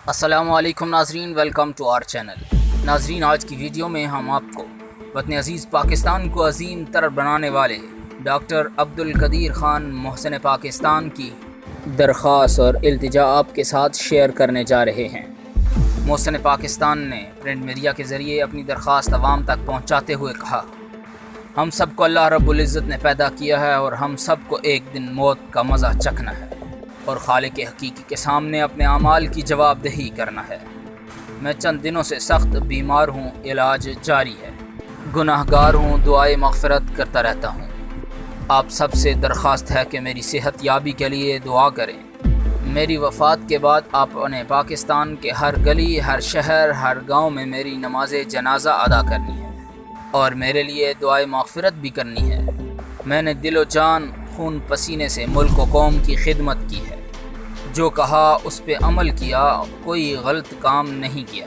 السلام علیکم ناظرین، ویلکم ٹو آور چینل۔ ناظرین، آج کی ویڈیو میں ہم آپ کو وطن عزیز پاکستان کو عظیم تر بنانے والے ڈاکٹر عبدالقدیر خان محسن پاکستان کی درخواست اور التجا آپ کے ساتھ شیئر کرنے جا رہے ہیں۔ محسن پاکستان نے پرنٹ میڈیا کے ذریعے اپنی درخواست عوام تک پہنچاتے ہوئے کہا، ہم سب کو اللہ رب العزت نے پیدا کیا ہے اور ہم سب کو ایک دن موت کا مزہ چکھنا ہے اور خالق حقیقی کے سامنے اپنے اعمال کی جواب دہی کرنا ہے۔ میں چند دنوں سے سخت بیمار ہوں، علاج جاری ہے، گناہ گار ہوں، دعائے مغفرت کرتا رہتا ہوں۔ آپ سب سے درخواست ہے کہ میری صحت یابی کے لیے دعا کریں۔ میری وفات کے بعد آپ نے پاکستان کے ہر گلی، ہر شہر، ہر گاؤں میں میری نماز جنازہ ادا کرنی ہے اور میرے لیے دعائے مغفرت بھی کرنی ہے۔ میں نے دل و جان، خون پسینے سے ملک و قوم کی خدمت کی ہے، جو کہا اس پہ عمل کیا، کوئی غلط کام نہیں کیا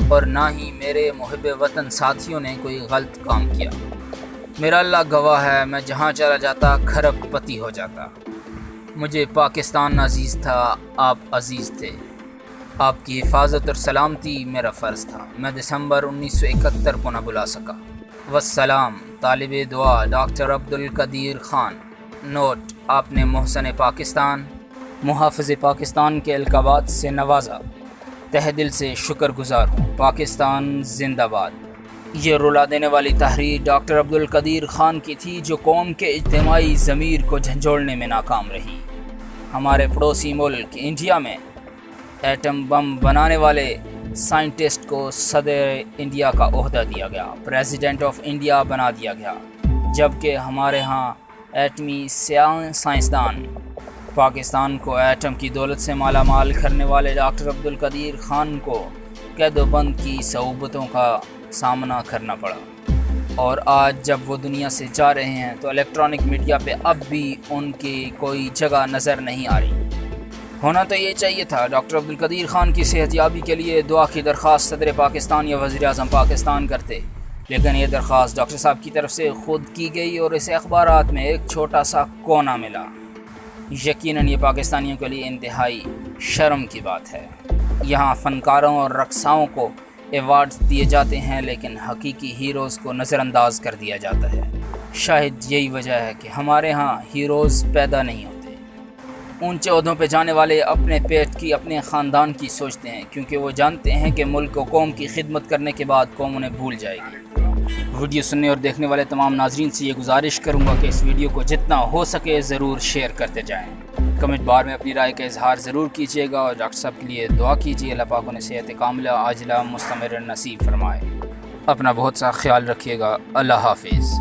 اور نہ ہی میرے محب وطن ساتھیوں نے کوئی غلط کام کیا۔ میرا اللہ گواہ ہے، میں جہاں چلا جاتا کھرب پتی ہو جاتا۔ مجھے پاکستان عزیز تھا، آپ عزیز تھے۔ آپ کی حفاظت اور سلامتی میرا فرض تھا۔ میں دسمبر 1971 کو نہ بلا سکا۔ والسلام، طالب دعا ڈاکٹر عبدالقدیر خان۔ نوٹ: آپ نے محسن پاکستان، محافظ پاکستان کے القابات سے نوازا۔ تہ دل سے شکر گزار ہوں۔ پاکستان زندہ باد۔ یہ رلا دینے والی تحریر ڈاکٹر عبدالقدیر خان کی تھی، جو قوم کے اجتماعی ضمیر کو جھنجھوڑنے میں ناکام رہی۔ ہمارے پڑوسی ملک انڈیا میں ایٹم بم بنانے والے سائنٹسٹ کو صدر انڈیا کا عہدہ دیا گیا، پریزیڈنٹ آف انڈیا بنا دیا گیا، جبکہ ہمارے ہاں ایٹمی سائنسدان پاکستان کو ایٹم کی دولت سے مالا مال کرنے والے ڈاکٹر عبدالقدیر خان کو قید و بند کی صعوبتوں کا سامنا کرنا پڑا، اور آج جب وہ دنیا سے جا رہے ہیں تو الیکٹرانک میڈیا پہ اب بھی ان کی کوئی جگہ نظر نہیں آ رہی۔ ہونا تو یہ چاہیے تھا، ڈاکٹر عبدالقدیر خان کی صحت یابی کے لیے دعا کی درخواست صدر پاکستان یا وزیر اعظم پاکستان کرتے، لیکن یہ درخواست ڈاکٹر صاحب کی طرف سے خود کی گئی اور اسے اخبارات میں ایک چھوٹا سا کونا ملا۔ یقیناً یہ پاکستانیوں کے لیے انتہائی شرم کی بات ہے۔ یہاں فنکاروں اور رقصاؤں کو ایوارڈز دیے جاتے ہیں، لیکن حقیقی ہیروز کو نظر انداز کر دیا جاتا ہے۔ شاید یہی وجہ ہے کہ ہمارے ہاں ہیروز پیدا نہیں ہوتے۔ اونچے عہدوں پہ جانے والے اپنے پیٹ کی، اپنے خاندان کی سوچتے ہیں، کیونکہ وہ جانتے ہیں کہ ملک و قوم کی خدمت کرنے کے بعد قوم انہیں بھول جائے گی۔ ویڈیو سننے اور دیکھنے والے تمام ناظرین سے یہ گزارش کروں گا کہ اس ویڈیو کو جتنا ہو سکے ضرور شیئر کرتے جائیں۔ کمنٹ بار میں اپنی رائے کا اظہار ضرور کیجیے گا اور ڈاکٹر صاحب کے لیے دعا کیجیے، اللہ پاک انہیں صحت کاملہ عاجلہ مستمر نصیب فرمائے۔ اپنا بہت سا خیال رکھیے گا۔ اللہ حافظ۔